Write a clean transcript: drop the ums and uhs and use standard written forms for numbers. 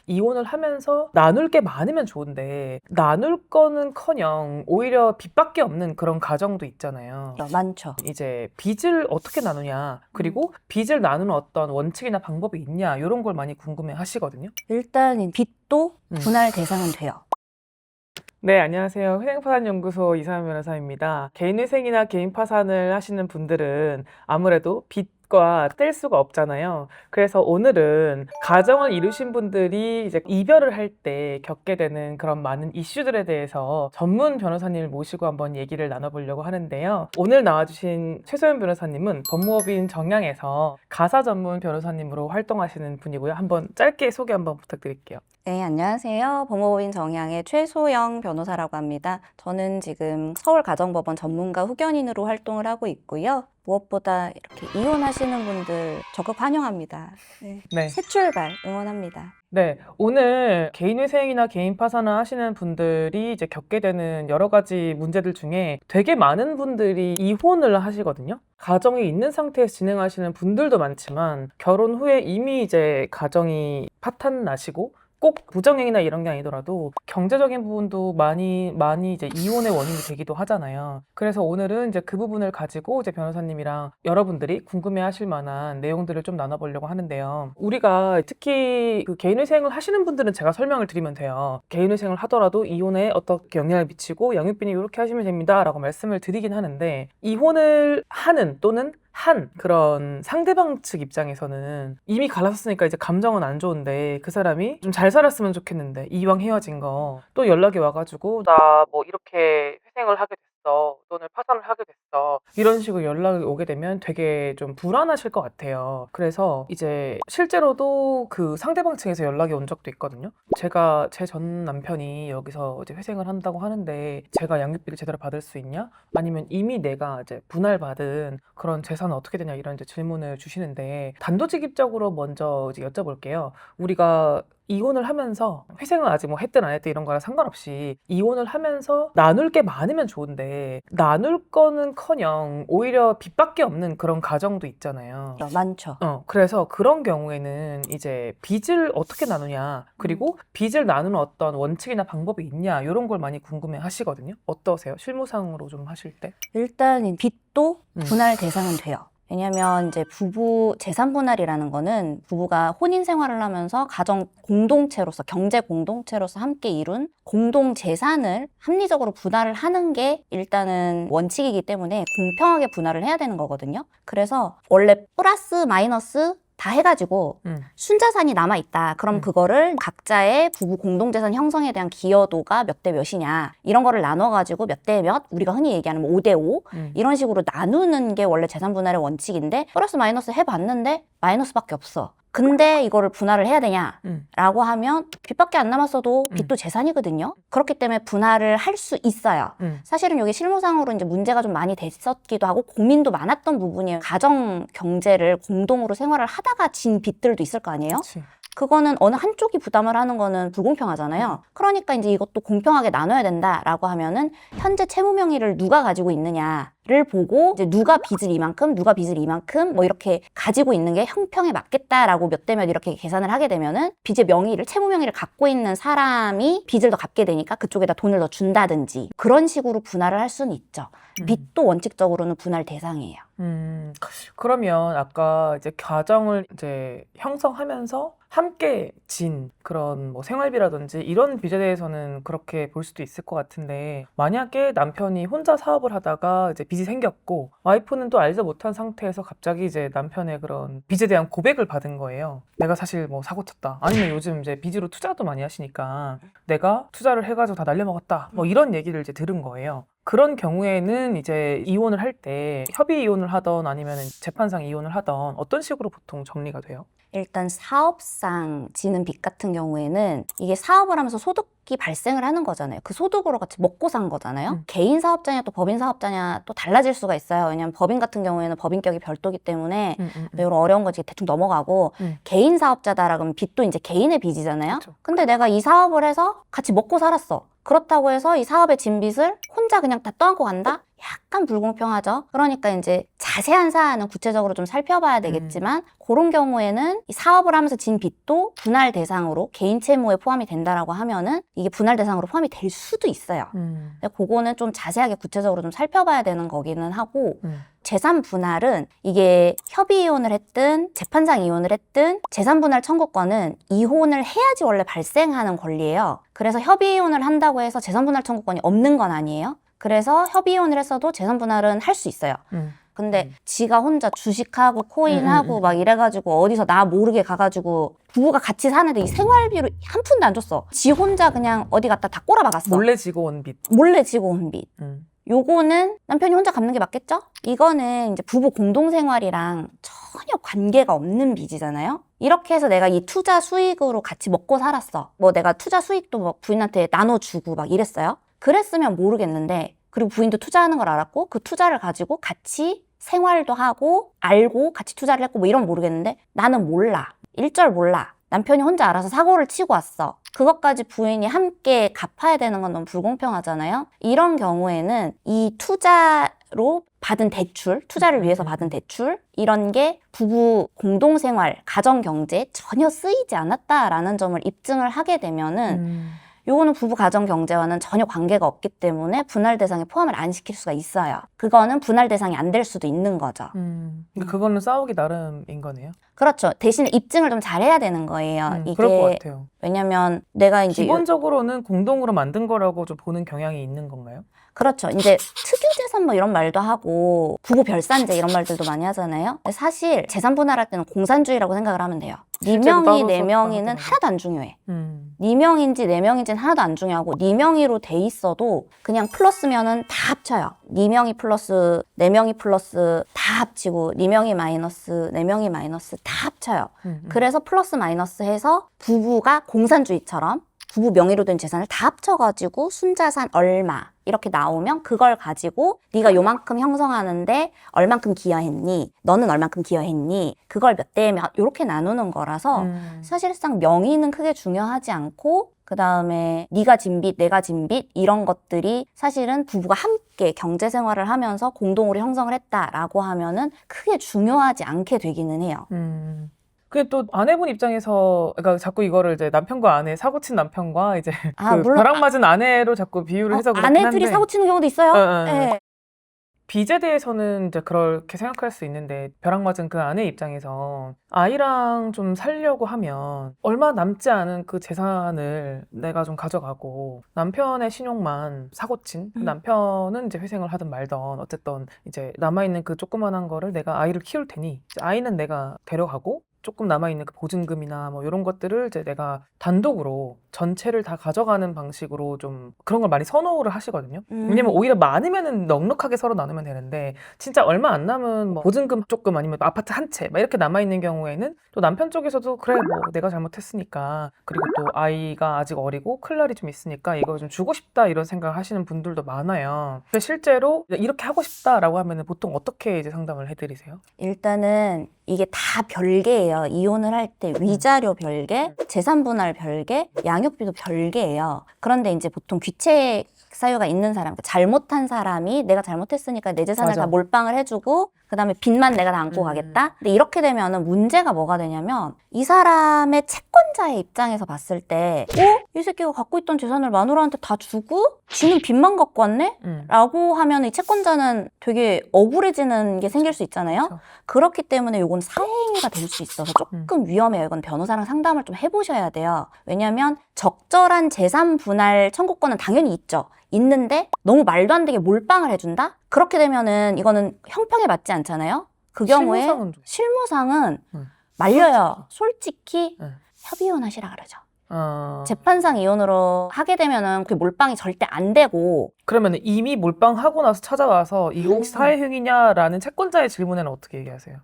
이혼을 하면서 나눌 게 많으면 좋은데 나눌 거는커녕 오히려 빚밖에 없는 그런 가정도 있잖아요. 많죠. 이제 빚을 어떻게 나누냐, 그리고 빚을 나누는 어떤 원칙이나 방법이 있냐, 이런 걸 많이 궁금해 하시거든요. 일단 이 빚도 분할 대상은 돼요. 네, 안녕하세요. 회생파산연구소 이상현 변호사입니다. 개인회생이나 개인 파산을 하시는 분들은 아무래도 빚과 뗄 수가 없잖아요. 그래서 오늘은 가정을 이루신 분들이 이제 이별을 할 때 겪게 되는 그런 많은 이슈들에 대해서 전문 변호사님을 모시고 한번 얘기를 나눠보려고 하는데요. 오늘 나와주신 최소연 변호사님은 법무법인 정양에서 가사 전문 변호사님으로 활동하시는 분이고요. 한번 짧게 소개 한번 부탁드릴게요. 네, 안녕하세요. 법무법인 정양의 최소영 변호사라고 합니다. 저는 지금 서울가정법원 전문가 후견인으로 활동을 하고 있고요. 무엇보다 이렇게 이혼하시는 분들 적극 환영합니다. 네. 새 출발 응원합니다. 네, 오늘 개인회생이나 개인 파산을 하시는 분들이 이제 겪게 되는 여러 가지 문제들 중에 되게 많은 분들이 이혼을 하시거든요. 가정이 있는 상태에서 진행하시는 분들도 많지만 결혼 후에 이미 이제 가정이 파탄 나시고 꼭 부정행위나 이런 게 아니더라도 경제적인 부분도 많이 이제 이혼의 원인이 되기도 하잖아요. 그래서 오늘은 이제 그 부분을 가지고 이제 변호사님이랑 여러분들이 궁금해하실 만한 내용들을 좀 나눠보려고 하는데요. 우리가 특히 그 개인회생을 하시는 분들은 제가 설명을 드리면 돼요. 개인회생을 하더라도 이혼에 어떻게 영향을 미치고 양육비는 이렇게 하시면 됩니다라고 말씀을 드리긴 하는데, 이혼을 하는 또는 한 그런 상대방 측 입장에서는 이미 갈라섰으니까 이제 감정은 안 좋은데 그 사람이 좀 잘 살았으면 좋겠는데 이왕 헤어진 거 또 연락이 와가지고 나 뭐 이렇게 회생을 하게 됐어 또는 파산을 하게 됐어 이런 식으로 연락이 오게 되면 되게 좀 불안하실 것 같아요. 그래서 이제 실제로도 그 상대방 측에서 연락이 온 적도 있거든요. 제가 제 전 남편이 여기서 이제 회생을 한다고 하는데 제가 양육비를 제대로 받을 수 있냐? 아니면 이미 내가 이제 분할받은 그런 재산은 어떻게 되냐, 이런 이제 질문을 주시는데, 단도직입적으로 먼저 이제 여쭤볼게요. 우리가 이혼을 하면서 회생을 아직 뭐 했든 안 했든 이런 거랑 상관없이 이혼을 하면서 나눌 게 많으면 좋은데 나눌 거는커녕 오히려 빚밖에 없는 그런 가정도 있잖아요. 많죠. 그래서 그런 경우에는 이제 빚을 어떻게 나누냐, 그리고 빚을 나누는 어떤 원칙이나 방법이 있냐, 이런 걸 많이 궁금해 하시거든요. 어떠세요? 실무상으로 좀 하실 때? 일단 이 빚도 분할 대상은 돼요. 왜냐면 이제 부부 재산 분할이라는 거는 부부가 혼인 생활을 하면서 가정 공동체로서, 경제 공동체로서 함께 이룬 공동 재산을 합리적으로 분할을 하는 게 일단은 원칙이기 때문에 공평하게 분할을 해야 되는 거거든요. 그래서 원래 플러스 마이너스 다 해가지고 순자산이 남아있다. 그럼 그거를 각자의 부부 공동재산 형성에 대한 기여도가 몇 대 몇이냐, 이런 거를 나눠가지고 몇 대 몇, 우리가 흔히 얘기하는 5대5 이런 식으로 나누는 게 원래 재산 분할의 원칙인데, 플러스 마이너스 해봤는데 마이너스밖에 없어. 근데 이거를 분할을 해야 되냐라고 하면 빚밖에 안 남았어도 빚도 재산이거든요. 그렇기 때문에 분할을 할 수 있어요. 사실은 여기 실무상으로 이제 문제가 좀 많이 됐었기도 하고 고민도 많았던 부분이에요. 가정 경제를 공동으로 생활을 하다가 진 빚들도 있을 거 아니에요? 그치. 그거는 어느 한쪽이 부담을 하는 거는 불공평하잖아요. 그러니까 이제 이것도 공평하게 나눠야 된다라고 하면은 현재 채무 명의를 누가 가지고 있느냐를 보고 이제 누가 빚을 이만큼, 누가 빚을 이만큼 뭐 이렇게 가지고 있는 게 형평에 맞겠다라고 몇 대 몇 이렇게 계산을 하게 되면은 빚의 명의를, 채무 명의를 갖고 있는 사람이 빚을 더 갚게 되니까 그쪽에다 돈을 더 준다든지 그런 식으로 분할을 할 수는 있죠. 빚도 원칙적으로는 분할 대상이에요. 그러면 아까 이제 가정을 이제 형성하면서 함께 진 그런 뭐 생활비라든지 이런 빚에 대해서는 그렇게 볼 수도 있을 것 같은데, 만약에 남편이 혼자 사업을 하다가 이제 빚이 생겼고 와이프는 또 알지 못한 상태에서 갑자기 이제 남편의 그런 빚에 대한 고백을 받은 거예요. 내가 사실 뭐 사고 쳤다, 아니면 요즘 이제 빚으로 투자도 많이 하시니까 내가 투자를 해가지고 다 날려먹었다, 뭐 이런 얘기를 이제 들은 거예요. 그런 경우에는 이제 이혼을 할 때 협의 이혼을 하던 아니면 재판상 이혼을 하던 어떤 식으로 보통 정리가 돼요? 일단 사업상 지는 빚 같은 경우에는 이게 사업을 하면서 소득이 발생을 하는 거잖아요. 그 소득으로 같이 먹고 산 거잖아요. 개인 사업자냐 또 법인 사업자냐 또 달라질 수가 있어요. 왜냐면 법인 같은 경우에는 법인격이 별도기 때문에 매우 어려운 거지 대충 넘어가고, 개인 사업자다라 그러면 빚도 이제 개인의 빚이잖아요. 그쵸. 근데 내가 이 사업을 해서 같이 먹고 살았어. 그렇다고 해서 이 사업에 진 빚을 혼자 그냥 다 떠안고 간다? 약간 불공평하죠. 그러니까 이제 자세한 사안은 구체적으로 좀 살펴봐야 되겠지만 그런 경우에는 이 사업을 하면서 진 빚도 분할 대상으로 개인 채무에 포함이 된다라고 하면은 이게 분할 대상으로 포함이 될 수도 있어요. 근데 그거는 좀 자세하게 구체적으로 좀 살펴봐야 되는 거기는 하고 재산 분할은 이게 협의 이혼을 했든 재판상 이혼을 했든 재산 분할 청구권은 이혼을 해야지 원래 발생하는 권리예요. 그래서 협의 이혼을 한다고 해서 재산 분할 청구권이 없는 건 아니에요. 그래서 협의 이혼을 했어도 재산 분할은 할 수 있어요. 근데 지가 혼자 주식하고 코인하고 막 이래가지고 어디서 나 모르게 가가지고 부부가 같이 사는데 이 생활비로 한 푼도 안 줬어. 지 혼자 그냥 어디 갔다 다 꼬라박았어. 몰래 지고 온 빚. 몰래 지고 온 빚. 요거는 남편이 혼자 갚는 게 맞겠죠? 이거는 이제 부부 공동생활이랑 전혀 관계가 없는 빚이잖아요? 이렇게 해서 내가 이 투자 수익으로 같이 먹고 살았어. 뭐 내가 투자 수익도 뭐 부인한테 나눠주고 막 이랬어요? 그랬으면 모르겠는데, 그리고 부인도 투자하는 걸 알았고 그 투자를 가지고 같이 생활도 하고 알고 같이 투자를 했고 뭐 이런 모르겠는데 나는 몰라. 일절 몰라. 남편이 혼자 알아서 사고를 치고 왔어. 그것까지 부인이 함께 갚아야 되는 건 너무 불공평하잖아요. 이런 경우에는 이 투자로 받은 대출, 투자를 위해서 받은 대출 이런 게 부부 공동생활, 가정경제에 전혀 쓰이지 않았다라는 점을 입증을 하게 되면은 요거는 부부 가정 경제와는 전혀 관계가 없기 때문에 분할 대상에 포함을 안 시킬 수가 있어요. 그거는 분할 대상이 안 될 수도 있는 거죠. 그러니까 그거는 싸우기 나름인 거네요. 그렇죠. 대신에 입증을 좀 잘해야 되는 거예요. 이게 그럴 것 같아요. 왜냐면 내가 이제 기본적으로는 공동으로 만든 거라고 좀 보는 경향이 있는 건가요? 그렇죠. 이제 특유재산 뭐 이런 말도 하고 부부 별산제 이런 말들도 많이 하잖아요. 근데 사실 재산 분할할 때는 공산주의라고 생각을 하면 돼요. 네 명이 네 명이는 하나도 안 중요해. 네 명인지 네 명인지는 하나도 안 중요하고 네 명의로 돼 있어도 그냥 플러스면은 다 합쳐요. 네 명이 플러스, 네 명이 플러스 다 합치고 네 명이 마이너스, 네 명이 마이너스 다 합쳐요. 그래서 플러스 마이너스 해서 부부가 공산주의처럼 부부 명의로 된 재산을 다 합쳐가지고 순자산 얼마 이렇게 나오면 그걸 가지고 네가 요만큼 형성하는데 얼만큼 기여했니? 너는 얼만큼 기여했니? 그걸 몇 대에 이렇게 나누는 거라서 사실상 명의는 크게 중요하지 않고 그 다음에 네가 진 빚, 내가 진 빚 이런 것들이 사실은 부부가 함께 경제 생활을 하면서 공동으로 형성을 했다라고 하면은 크게 중요하지 않게 되기는 해요. 근데 또 아내분 입장에서 그러니까 자꾸 이거를 이제 남편과 아내 사고 친 남편과 이제 그 물론 벼락 맞은 아내로 자꾸 비유를 해서 그렇긴 아내들이 한데 사고 치는 경우도 있어요. 네. 빚에 대해서는 이제 그렇게 생각할 수 있는데 벼락 맞은 그 아내 입장에서 아이랑 좀 살려고 하면 얼마 남지 않은 그 재산을 내가 좀 가져가고 남편의 신용만 사고친 그 남편은 이제 회생을 하든 말든 어쨌든 이제 남아있는 그 조그만한 거를 내가 아이를 키울 테니 이제 아이는 내가 데려가고 조금 남아있는 그 보증금이나 뭐 이런 것들을 이제 내가 단독으로 전체를 다 가져가는 방식으로 좀 그런 걸 많이 선호를 하시거든요. 왜냐면 오히려 많으면은 넉넉하게 서로 나누면 되는데 진짜 얼마 안 남은 뭐 보증금 조금 아니면 아파트 한 채 막 이렇게 남아있는 경우에는 또 남편 쪽에서도 그래 뭐 내가 잘못했으니까 그리고 또 아이가 아직 어리고 클 날이 좀 있으니까 이거 좀 주고 싶다 이런 생각을 하시는 분들도 많아요. 근데 실제로 이렇게 하고 싶다라고 하면은 보통 어떻게 이제 상담을 해드리세요? 일단은 이게 다 별개예요. 이혼을 할 때 위자료 별개, 재산 분할 별개, 양육비도 별개예요. 그런데 이제 보통 귀책 사유가 있는 사람, 잘못한 사람이 내가 잘못했으니까 내 재산을 맞아. 다 몰빵을 해주고 그다음에 빚만 내가 다 안고 가겠다. 근데 이렇게 되면은 문제가 뭐가 되냐면 이 사람의 채권자의 입장에서 봤을 때 이 새끼가 갖고 있던 재산을 마누라한테 다 주고 지는 빚만 갖고 왔네? 라고 하면 이 채권자는 되게 억울해지는 게 생길 수 있잖아요. 그렇죠. 그렇기 때문에 이건 사행위가 될 수 있어서 조금 위험해요. 이건 변호사랑 상담을 좀 해보셔야 돼요. 왜냐하면 적절한 재산 분할 청구권은 당연히 있죠. 있는데 너무 말도 안 되게 몰빵을 해준다? 그렇게 되면은 이거는 형평에 맞지 않잖아요. 그 경우에 실무상은 말려요. 솔직히 협의이혼 하시라 그러죠. 재판상 이혼으로 하게 되면은 그 몰빵이 절대 안 되고 그러면 이미 몰빵하고 나서 찾아와서 이거 혹시 사회행위냐라는 채권자의 질문에는 어떻게 얘기하세요?